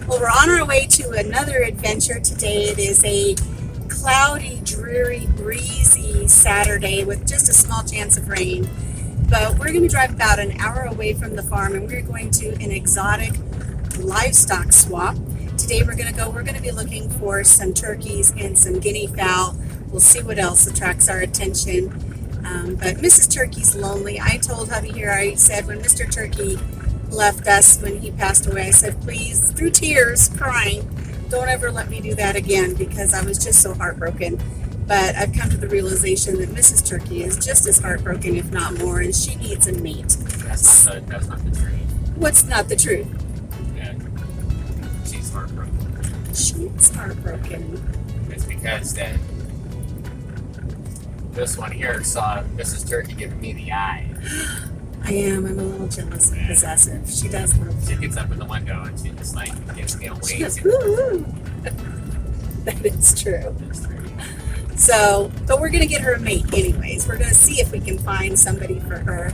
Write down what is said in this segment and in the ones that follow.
Well, we're on our way to another adventure today. It is a cloudy, dreary, breezy Saturday with just a small chance of rain. But we're going to drive about an hour away from the farm, and we're going to an exotic livestock swap. Today we're going to be looking for some turkeys and some guinea fowl. We'll see what else attracts our attention. But Mrs. Turkey's lonely. I told hubby here, I said when Mr. Turkey left us, when he passed away, I said, please, through tears, crying, don't ever let me do that again, because I was just so heartbroken. But I've come to the realization that Mrs. Turkey is just as heartbroken, if not more, and she needs a mate. That's not the truth. What's not the truth? Yeah. She's heartbroken. She's heartbroken. It's because that this one here saw Mrs. Turkey giving me the eye. I am. I'm a little jealous and possessive. She does love She gets up in the window and she just like gives me a wink. She goes, woo. That is true. That's true. So, but we're going to get her a mate anyways. We're going to see if we can find somebody for her.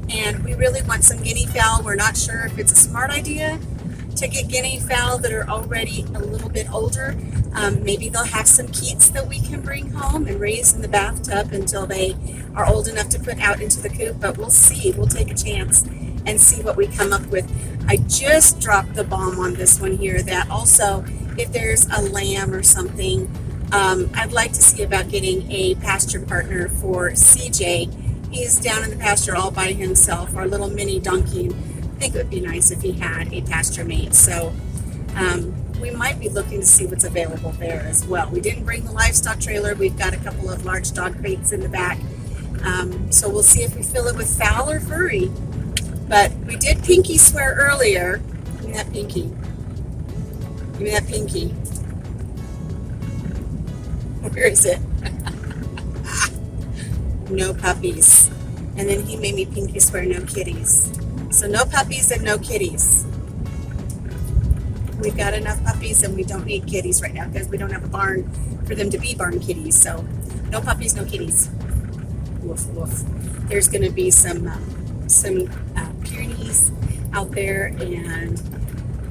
And we really want some guinea fowl. We're not sure if it's a smart idea to get guinea fowl that are already a little bit older. Maybe they'll have some keats that we can bring home and raise in the bathtub until they are old enough to put out into the coop. But we'll see. We'll take a chance and see what we come up with. I just dropped the bomb on this one here that also, if there's a lamb or something, I'd like to see about getting a pasture partner for CJ. He's down in the pasture all by himself, our little mini donkey. I think it would be nice if he had a pasture mate. So we might be looking to see what's available there as well. We didn't bring the livestock trailer. We've got a couple of large dog crates in the back. So we'll see if we fill it with fowl or furry. But we did pinky swear earlier. Give me that pinky. Give me that pinky. Where is it? No puppies. And then he made me pinky swear no kitties. So no puppies and no kitties. We've got enough puppies and we don't need kitties right now because we don't have a barn for them to be barn kitties. So no puppies, no kitties. Woof, woof. There's going to be some Pyrenees out there and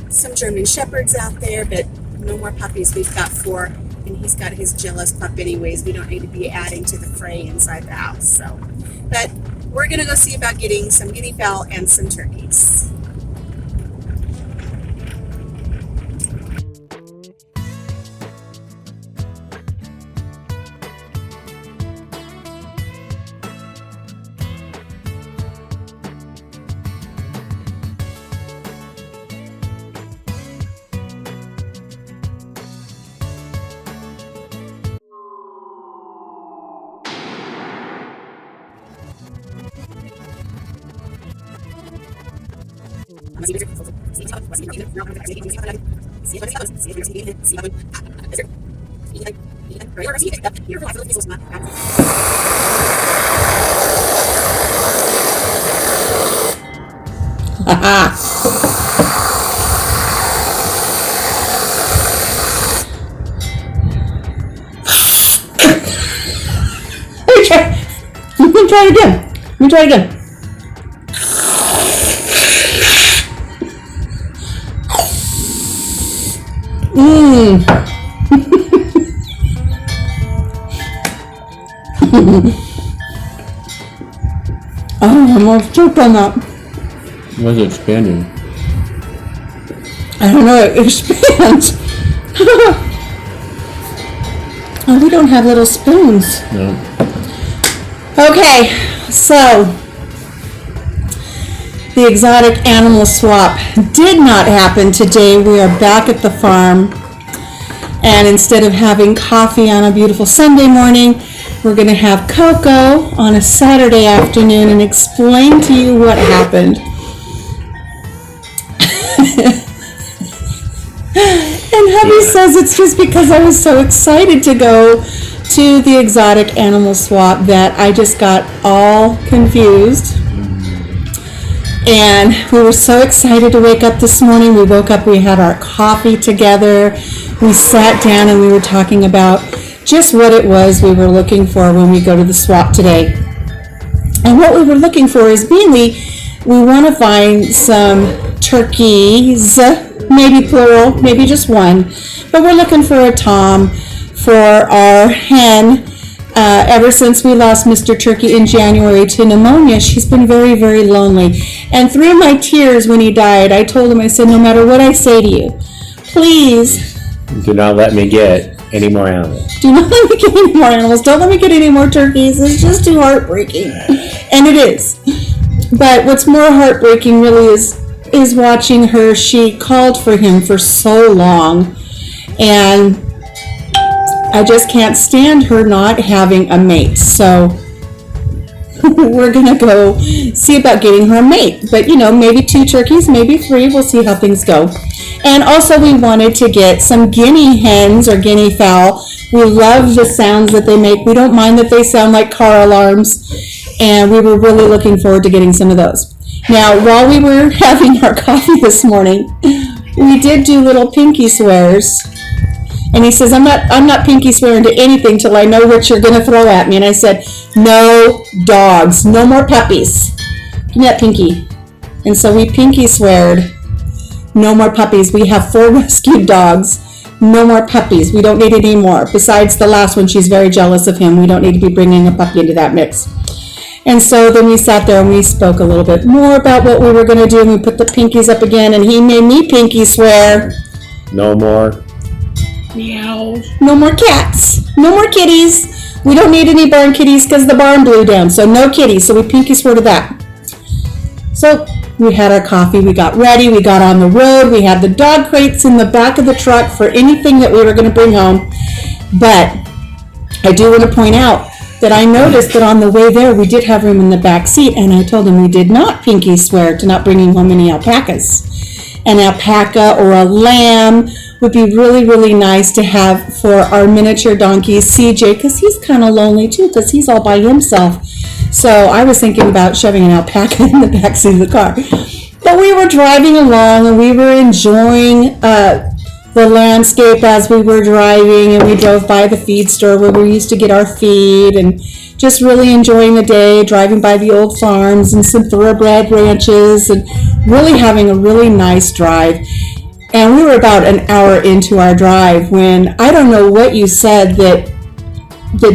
some German Shepherds out there, but no more puppies. We've got 4, and he's got his jealous pup anyways. We don't need to be adding to the fray inside the house. So, but we're going to go see about getting some guinea fowl and some turkeys. Let me try it again. Oh, I'm almost choked on that. Was it expanding? I don't know, it expands. Oh, we don't have little spoons. No. Okay, so the exotic animal swap did not happen today. We are back at the farm, and instead of having coffee on a beautiful Sunday morning, we're going to have cocoa on a Saturday afternoon and explain to you what happened. And hubby says it's just because I was so excited to go to the exotic animal swap that I just got all confused. And we were so excited to wake up this morning. We woke up, we had our coffee together. We sat down and we were talking about just what it was we were looking for when we go to the swap today. And what we were looking for is mainly we want to find some turkeys, maybe plural, maybe just one. But we're looking for a Tom for our hen. Ever since we lost Mr. Turkey in January to pneumonia, she's been very, very lonely. And through my tears when he died, I told him, I said, no matter what I say to you, please Do not let me get any more animals. do not let me get any more animals. Don't let me get any more turkeys. It's just too heartbreaking. And it is. But what's more heartbreaking really is watching her. She called for him for so long. And I just can't stand her not having a mate. So we're going to go see about getting her a mate. But, maybe 2 turkeys, maybe 3. We'll see how things go. And also we wanted to get some guinea hens or guinea fowl. We love the sounds that they make. We don't mind that they sound like car alarms. And we were really looking forward to getting some of those. Now, while we were having our coffee this morning, we did do little pinky swears. And he says, I'm not pinky swearing to anything till I know what you're going to throw at me. And I said, no dogs, no more puppies. Give me that pinky. And so we pinky sweared, no more puppies. We have 4 rescued dogs. No more puppies. We don't need any more. Besides the last one, she's very jealous of him. We don't need to be bringing a puppy into that mix. And so then we sat there and we spoke a little bit more about what we were going to do. And we put the pinkies up again. And he made me pinky swear. No more. Meow. No more cats. No more kitties. We don't need any barn kitties because the barn blew down. So no kitties. So we pinky swore to that. So we had our coffee. We got ready. We got on the road. We had the dog crates in the back of the truck for anything that we were going to bring home. But I do want to point out that I noticed that on the way there we did have room in the back seat. And I told him we did not pinky swear to not bringing home any alpacas. An alpaca or a lamb would be really, really nice to have for our miniature donkey, CJ, because he's kind of lonely too, because he's all by himself. So I was thinking about shoving an alpaca in the backseat of the car. But we were driving along and we were enjoying the landscape as we were driving, and we drove by the feed store where we used to get our feed, and just really enjoying the day, driving by the old farms and some thoroughbred ranches, and really having a really nice drive. And we were about an hour into our drive when I don't know what you said that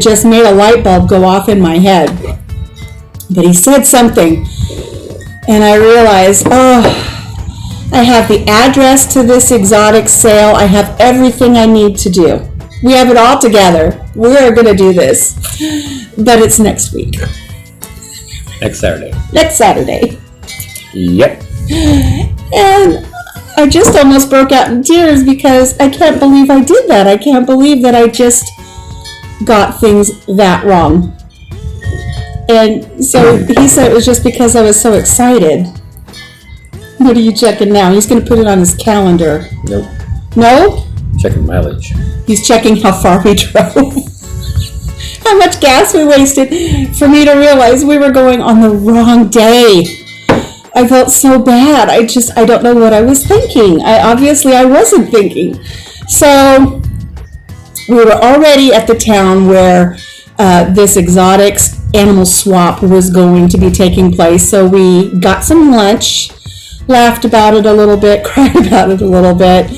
just made a light bulb go off in my head. But he said something, and I realized, I have the address to this exotic sale. I have everything I need to do. We have it all together. We are going to do this. But it's next week. Next Saturday. Next Saturday. Yep. And I just almost broke out in tears because I can't believe I did that. I can't believe that I just got things that wrong. And so he said it was just because I was so excited. What are you checking now? He's going to put it on his calendar. Nope. No? Checking mileage. He's checking how far we drove. How much gas we wasted for me to realize we were going on the wrong day. I felt so bad. I don't know what I was thinking. I wasn't thinking. So we were already at the town where this exotic animal swap was going to be taking place. So we got some lunch, laughed about it a little bit, cried about it a little bit,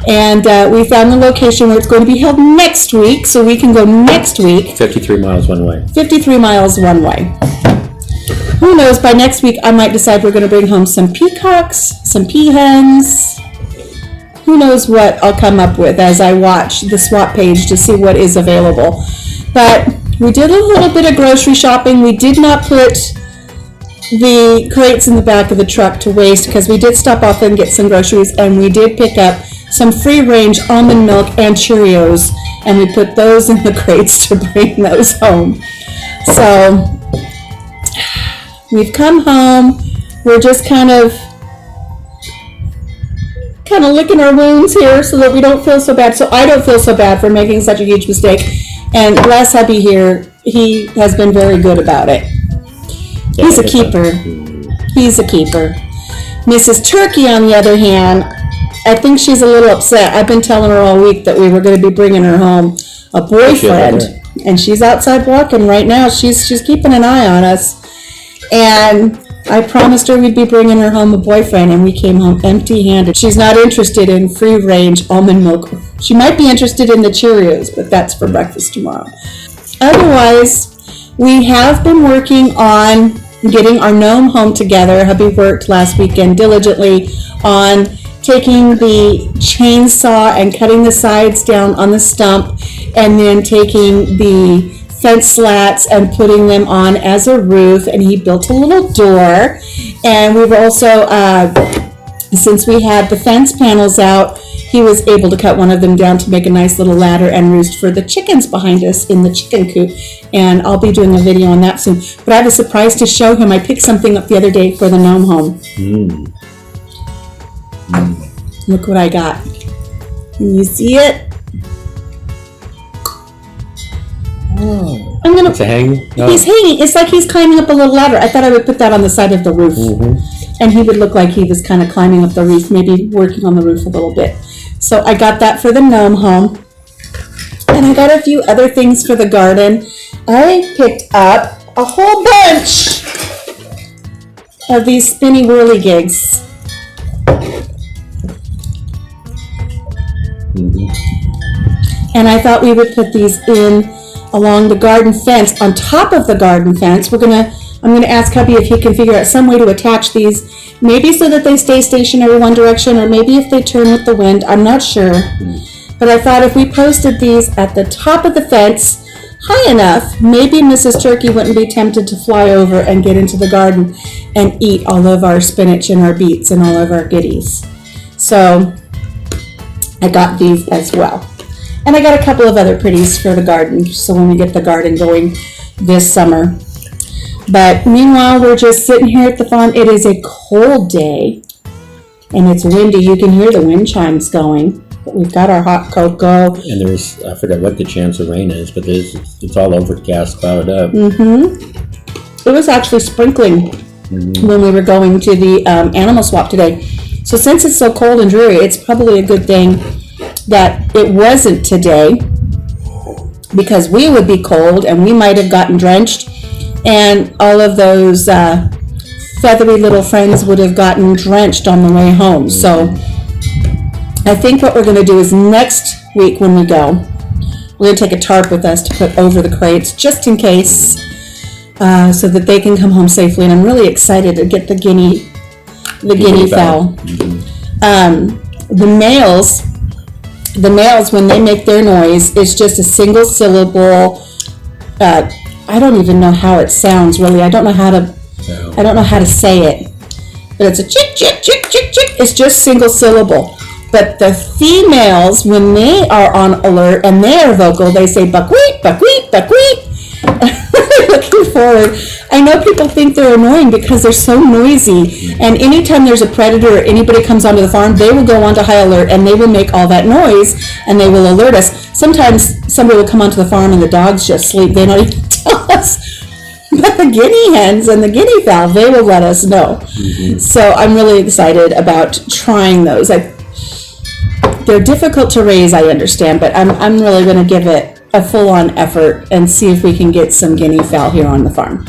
and we found the location where it's going to be held next week, so we can go next week. 53 miles one way. 53 miles one way. Who knows, by next week I might decide we're going to bring home some peacocks, some peahens. Who knows what I'll come up with as I watch the swap page to see what is available. But we did a little bit of grocery shopping. We did not put the crates in the back of the truck to waste because we did stop off and get some groceries, and we did pick up some free-range almond milk and Cheerios, and we put those in the crates to bring those home. So we've come home. We're just kind of licking our wounds here so that we don't feel so bad. So I don't feel so bad for making such a huge mistake. And bless Hubby here, he has been very good about it. He's a keeper. He's a keeper. Mrs. Turkey, on the other hand, I think she's a little upset. I've been telling her all week that we were going to be bringing her home a boyfriend, and she's outside walking right now. She's keeping an eye on us, and I promised her we'd be bringing her home a boyfriend, and we came home empty-handed. She's not interested in free-range almond milk. She might be interested in the Cheerios, but that's for breakfast tomorrow. Otherwise, we have been working on getting our gnome home together. Hubby worked last weekend diligently on taking the chainsaw and cutting the sides down on the stump, and then taking the fence slats and putting them on as a roof, and he built a little door. And we've also, since we had the fence panels out, he was able to cut one of them down to make a nice little ladder and roost for the chickens behind us in the chicken coop. And I'll be doing a video on that soon. But I have a surprise to show him. I picked something up the other day for the gnome home. Look what I got. Can you see it? I'm gonna. It's a hang. Oh. He's hanging. It's like he's climbing up a little ladder. I thought I would put that on the side of the roof, and he would look like he was kind of climbing up the roof, maybe working on the roof a little bit. So I got that for the gnome home, and I got a few other things for the garden. I picked up a whole bunch of these spinny whirligigs. And I thought we would put these in along the garden fence, on top of the garden fence. I'm gonna ask hubby if he can figure out some way to attach these, maybe so that they stay stationary one direction, or maybe if they turn with the wind. I'm not sure. But I thought if we posted these at the top of the fence high enough, maybe Mrs. Turkey wouldn't be tempted to fly over and get into the garden and eat all of our spinach and our beets and all of our goodies. So I got these as well. And I got a couple of other pretties for the garden, so when we get the garden going this summer. But meanwhile, we're just sitting here at the farm. It is a cold day, and it's windy. You can hear the wind chimes going. But we've got our hot cocoa. And there's, I forget what the chance of rain is, but it's all overcast, clouded up. It was actually sprinkling when we were going to the animal swap today. So since it's so cold and dreary, it's probably a good thing that it wasn't today, because we would be cold and we might have gotten drenched, and all of those feathery little friends would have gotten drenched on the way home. So I think what we're going to do is next week when we go, we're going to take a tarp with us to put over the crates just in case, so that they can come home safely. And I'm really excited to get the guinea fowl. The males, when they make their noise, it's just a single syllable. I don't even know how it sounds, really. I don't know how to say it. But it's a chick, chick, chick, chick, chick. It's just single syllable. But the females, when they are on alert and they are vocal, they say buckwheat, buckwheat, buckwheat. Looking forward. I know people think they're annoying because they're so noisy, and anytime there's a predator or anybody comes onto the farm, they will go onto high alert and they will make all that noise and they will alert us. Sometimes somebody will come onto the farm and the dogs just sleep. They don't even tell us. But the guinea hens and the guinea fowl, they will let us know. So I'm really excited about trying those. They're difficult to raise, I understand, but I'm really going to give it a full-on effort and see if we can get some guinea fowl here on the farm.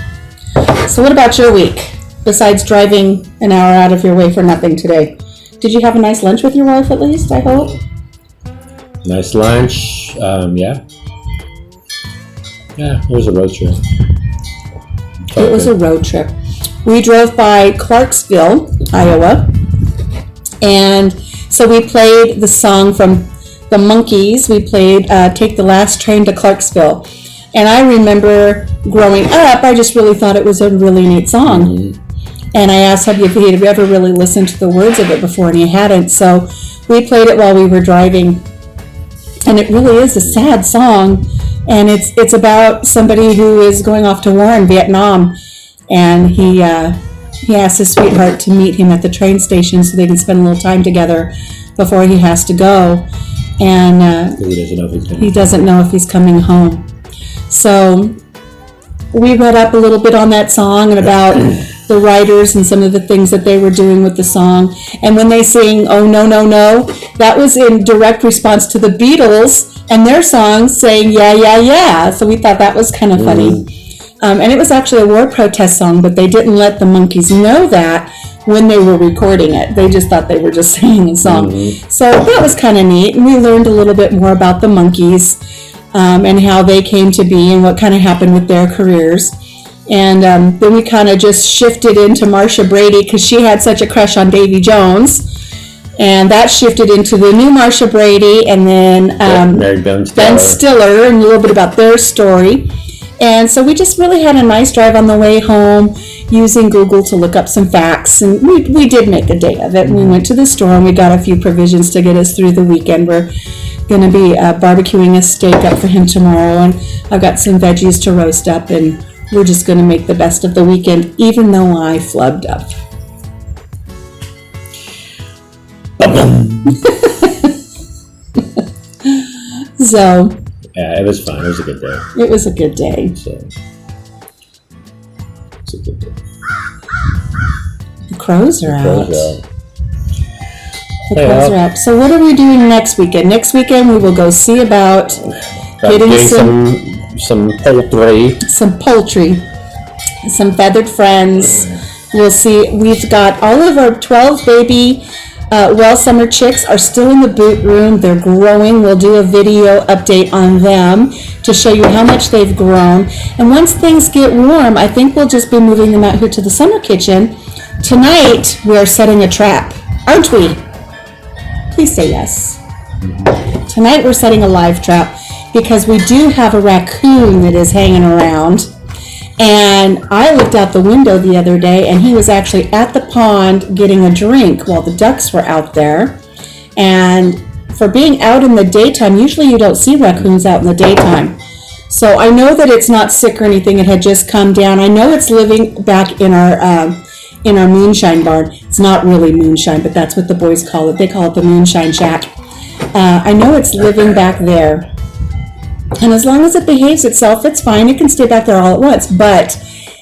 So what about your week, besides driving an hour out of your way for nothing today? Did you have a nice lunch with your wife at least, I hope? Nice lunch, yeah. Yeah, it was a road trip. It was a road trip. We drove by Clarksville, Iowa, and so we played the song from the Monkees. We played Take the Last Train to Clarksville. And I remember growing up, I just really thought it was a really neat song. And I asked hubby if he had ever really listened to the words of it before, and he hadn't. So we played it while we were driving. And it really is a sad song. And it's about somebody who is going off to war in Vietnam. And he asked his sweetheart to meet him at the train station so they can spend a little time together before he has to go. And he doesn't know if he's coming home. So we read up a little bit on that song and about the writers and some of the things that they were doing with the song. And when they sing, "Oh, no, no, no," that was in direct response to the Beatles and their song saying, "Yeah, yeah, yeah." So we thought that was kind of funny. And it was actually a war protest song, but they didn't let the monkeys know that when they were recording it. They just thought they were just singing a song. So that was kind of neat, and we learned a little bit more about the monkeys and how they came to be and what kind of happened with their careers. And then we kind of just shifted into Marsha Brady because she had such a crush on Davy Jones. And that shifted into the new Marsha Brady, and then married Ben Ben Stiller, and a little bit about their story. And so we just really had a nice drive on the way home, using Google to look up some facts. And we did make a day of it. We went to the store and we got a few provisions to get us through the weekend. We're going to be barbecuing a steak up for him tomorrow, and I've got some veggies to roast up, and we're just going to make the best of the weekend, even though I flubbed up. So yeah, it was fun. It was a good day. It was a good day. So it's a good day. The crows are out. The crows are out. So what are we doing next weekend? Next weekend we will go see about getting some poultry. Some poultry. Some feathered friends. We'll see. We've got all of our 12 baby summer chicks are still in the boot room. They're growing. We'll do a video update on them to show you how much they've grown. And once things get warm, I think we'll just be moving them out here to the summer kitchen. Tonight, we are setting a trap, aren't we? Please say yes. Tonight, we're setting a live trap because we do have a raccoon that is hanging around. And I looked out the window the other day, and he was actually at the pond getting a drink while the ducks were out there. And for being out in the daytime, usually you don't see raccoons out in the daytime. So I know that it's not sick or anything. It had just come down. I know it's living back in our moonshine barn. It's not really moonshine, but that's what the boys call it. They call it the moonshine shack. I know it's living back there. And as long as it behaves itself, it's fine. It can stay back there all at once. But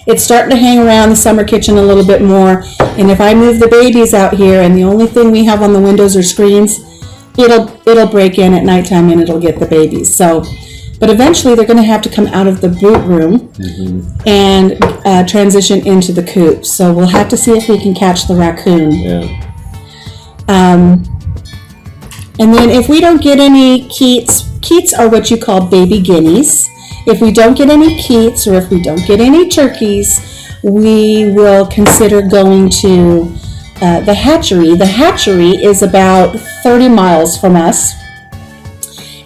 it's starting to hang around the summer kitchen a little bit more. And if I move the babies out here and the only thing we have on the windows are screens, it'll break in at nighttime and it'll get the babies. So, but eventually they're going to have to come out of the boot room and transition into the coop. So we'll have to see if we can catch the raccoon. Yeah. And then if we don't get any Keats are what you call baby guineas. If we don't get any Keats or if we don't get any turkeys, we will consider going to the hatchery. The hatchery is about 30 miles from us.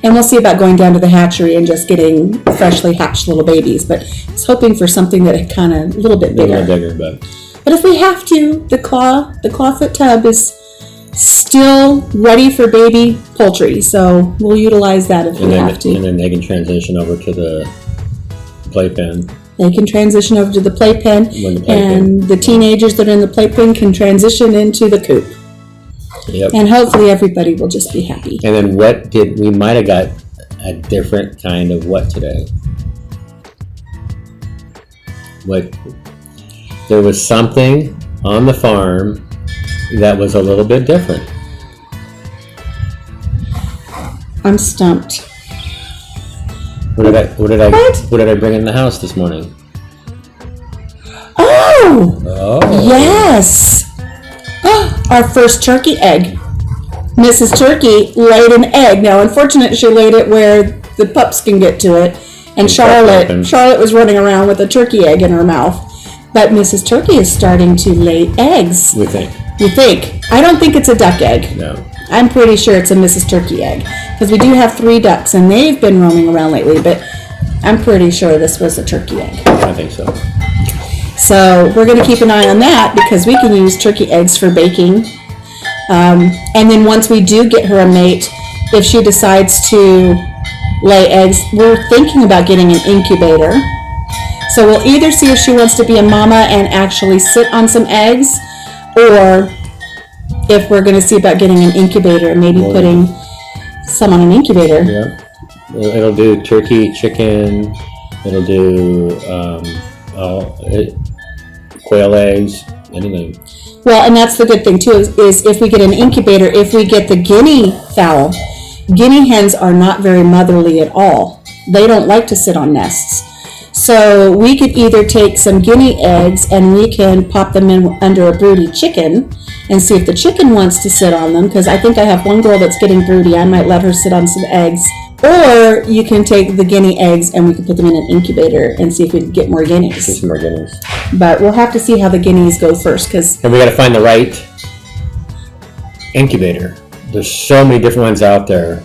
And we'll see about going down to the hatchery and just getting freshly hatched little babies. But I was hoping for something that had kind of a little bit bigger. But if we have to, the clawfoot tub is still ready for baby poultry, so we'll utilize that if we have to. And then they can transition over to the playpen. They can transition over to the playpen, and the teenagers that are in the playpen can transition into the coop. Yep. And hopefully everybody will just be happy. And then we might have got a different kind of what today? There was something on the farm that was a little bit different. I'm stumped. What did I bring in the house this morning? Oh! Yes! Our first turkey egg. Mrs. Turkey laid an egg. Now, unfortunately, she laid it where the pups can get to it. And Charlotte was running around with a turkey egg in her mouth. But Mrs. Turkey is starting to lay eggs. We think. You think? I don't think it's a duck egg. No. I'm pretty sure it's a Mrs. Turkey egg. Because we do have 3 ducks, and they've been roaming around lately. But I'm pretty sure this was a turkey egg. I think so. So we're going to keep an eye on that because we can use turkey eggs for baking. And then once we do get her a mate, if she decides to lay eggs, we're thinking about getting an incubator. So we'll either see if she wants to be a mama and actually sit on some eggs, or if we're going to see about getting an incubator and maybe putting some on an incubator. Yeah. It'll do turkey, chicken, it'll do quail eggs, anything. Well, and that's the good thing too, is if we get an incubator, if we get the guinea fowl, guinea hens are not very motherly at all. They don't like to sit on nests. So we could either take some guinea eggs and we can pop them in under a broody chicken and see if the chicken wants to sit on them, because I think I have one girl that's getting broody. I might let her sit on some eggs. Or you can take the guinea eggs and we can put them in an incubator and see if we can get more guineas. Get some more guineas. But we'll have to see how the guineas go first, because And we got to find the right incubator. There's so many different ones out there,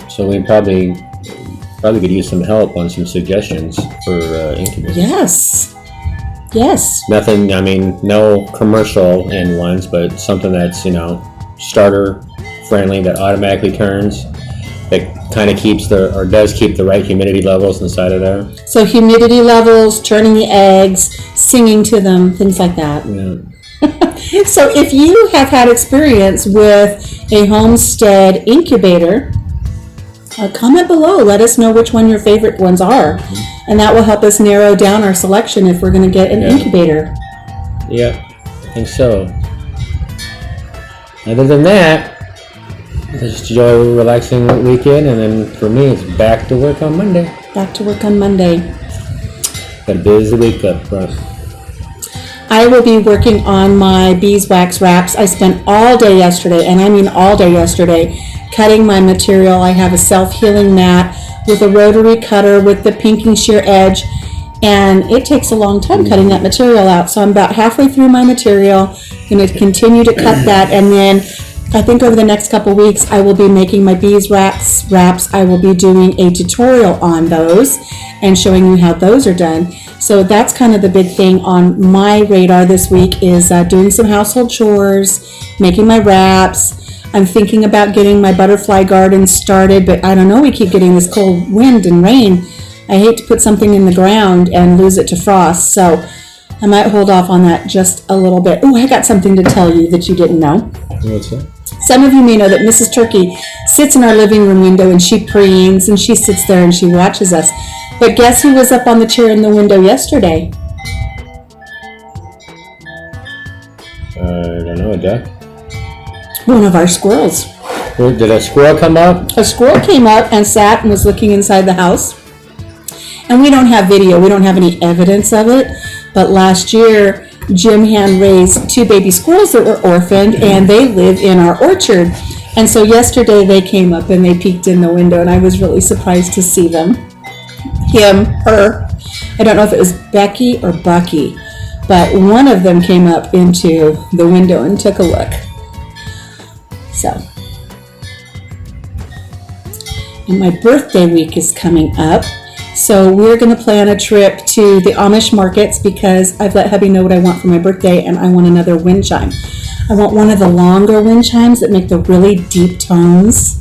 so we probably could use some help on some suggestions for incubators. Yes. Nothing. I mean, no commercial in ones, but something that's starter friendly, that automatically turns, that kind of does keep the right humidity levels inside of there. So humidity levels, turning the eggs, singing to them, things like that. Yeah. So if you have had experience with a homestead incubator, comment below. Let us know which one your favorite ones are. And that will help us narrow down our selection if we're going to get an incubator. Yep, I think so. Other than that, just enjoy a relaxing weekend, and then for me, it's back to work on Monday. Back to work on Monday. Got a busy week up front. I will be working on my beeswax wraps. I spent all day yesterday, and I mean all day yesterday, cutting my material. I have a self-healing mat with a rotary cutter with the pinking shear edge, and it takes a long time cutting that material out. So I'm about halfway through my material. I'm going to continue to cut that, and then I think over the next couple weeks I will be making my beeswax wraps. I will be doing a tutorial on those and showing you how those are done. So that's kind of the big thing on my radar this week, is doing some household chores, making my wraps. I'm thinking about getting my butterfly garden started, but I don't know, we keep getting this cold wind and rain. I hate to put something in the ground and lose it to frost, so I might hold off on that just a little bit. Oh, I got something to tell you that you didn't know. What's that? Some of you may know that Mrs. Turkey sits in our living room window and she preens and she sits there and she watches us. But guess who was up on the chair in the window yesterday? I don't know, a duck? One of our squirrels. Did a squirrel come up? A squirrel came up and sat and was looking inside the house. And we don't have video. We don't have any evidence of it. But last year, Jim hand raised 2 baby squirrels that were orphaned, and they live in our orchard. And so yesterday they came up and they peeked in the window, and I was really surprised to see them. Him, her. I don't know if it was Becky or Bucky, but one of them came up into the window and took a look. So, and my birthday week is coming up. So we're going to plan a trip to the Amish markets, because I've let hubby know what I want for my birthday, and I want another wind chime. I want one of the longer wind chimes that make the really deep tones.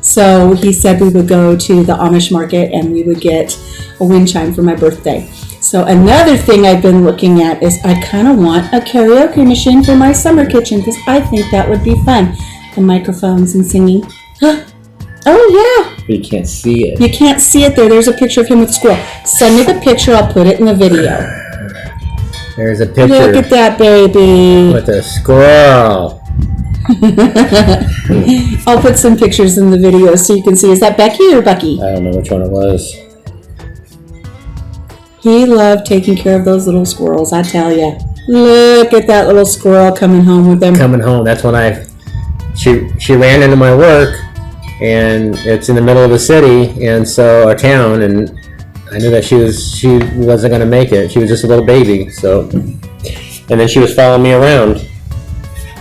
So he said we would go to the Amish market and we would get a wind chime for my birthday. So another thing I've been looking at is I kind of want a karaoke machine for my summer kitchen, because I think that would be fun. The microphones and singing. Oh yeah. You can't see it. You can't see it there. There's a picture of him with a squirrel. Send me the picture. I'll put it in the video. There's a picture. Look at that baby. With a squirrel. I'll put some pictures in the video so you can see. Is that Becky or Bucky? I don't know which one it was. He loved taking care of those little squirrels, I tell ya. Look at that little squirrel coming home with them. Coming home. That's when she ran into my work, and it's in the middle of the city, and so our town, and I knew that she wasn't going to make it. She was just a little baby, so, and then she was following me around.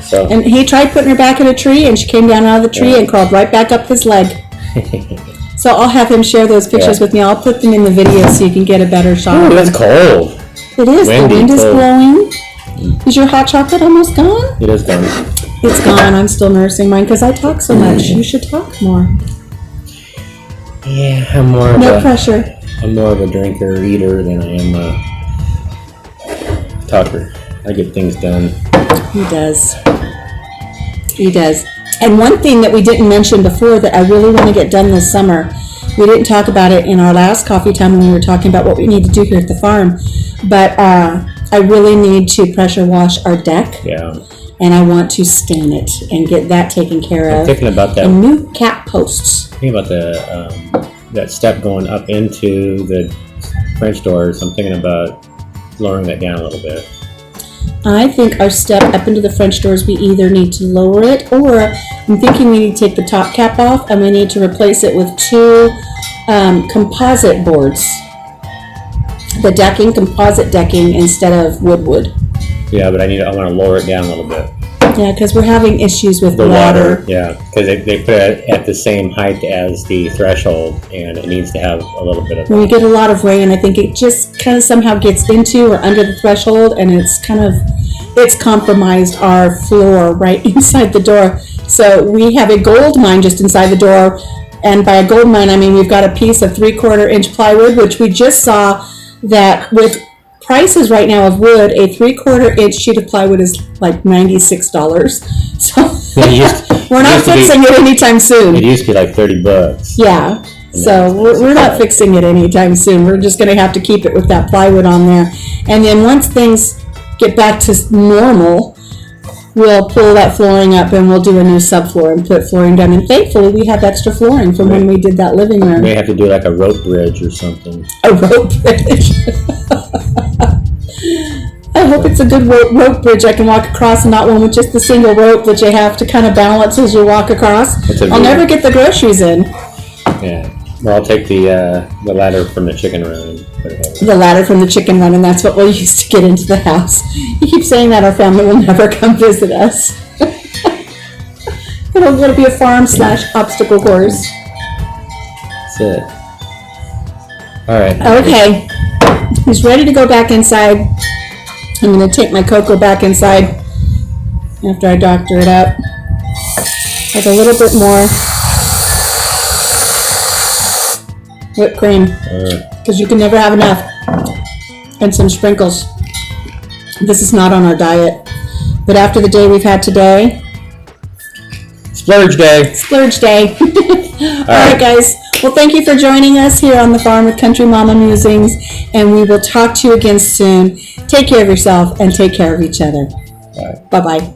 So. And he tried putting her back in a tree, and she came down out of the tree and crawled right back up his leg. So I'll have him share those pictures with me. I'll put them in the video so you can get a better shot. Ooh, that's cold. It is. Windy, the wind is cold. blowing. Is your hot chocolate almost gone? It is gone. It's gone. I'm still nursing mine because I talk so much. You should talk more. Yeah, I'm more of No a pressure. I'm more of a drinker, eater than I am a talker. I get things done. He does. He does. And one thing that we didn't mention before that I really want to get done this summer, we didn't talk about it in our last coffee time when we were talking about what we need to do here at the farm, but I really need to pressure wash our deck. Yeah. And I want to stain it and get that taken care of. I'm thinking about that. And new cat posts. Thinking about the that step going up into the French doors. I'm thinking about lowering that down a little bit. I think our step up into the French doors, we either need to lower it, or I'm thinking we need to take the top cap off and we need to replace it with two composite boards. The decking, composite decking instead of wood. Yeah, but I want to lower it down a little bit. Yeah, because we're having issues with The water. yeah, because they put it at the same height as the threshold, and it needs to have a little bit of. When we get a lot of rain, I think it just kind of somehow gets into or under the threshold, and it's compromised our floor right inside the door. So we have a gold mine just inside the door, and by a gold mine I mean we've got a piece of 3/4 inch plywood, which we just saw that with prices right now of wood, a 3/4 inch sheet of plywood is like $96. So we're not fixing it anytime soon. It used to be like $30. Yeah. So we're not fixing it anytime soon. We're just going to have to keep it with that plywood on there. And then once things get back to normal, we'll pull that flooring up and we'll do a new subfloor and put flooring down. And thankfully, we have extra flooring from when we did that living room. We may have to do like a rope bridge or something. A rope bridge. I hope it's a good rope bridge I can walk across, and not one with just the single rope that you have to kind of balance as you walk across. I'll never get the groceries in. Yeah. Well, I'll take the ladder from the chicken run and put it over. The ladder from the chicken run, and that's what we'll use to get into the house. You keep saying that our family will never come visit us. It'll be a farm / obstacle course. That's it. All right. Okay. He's ready to go back inside. I'm going to take my cocoa back inside after I doctor it up with a little bit more whipped cream, because you can never have enough, and some sprinkles. This is not on our diet, but after the day we've had today, Splurge day. Splurge day. All right, guys. Well, thank you for joining us here on the farm with Country Mama Musings, and we will talk to you again soon. Take care of yourself and take care of each other. Bye-bye.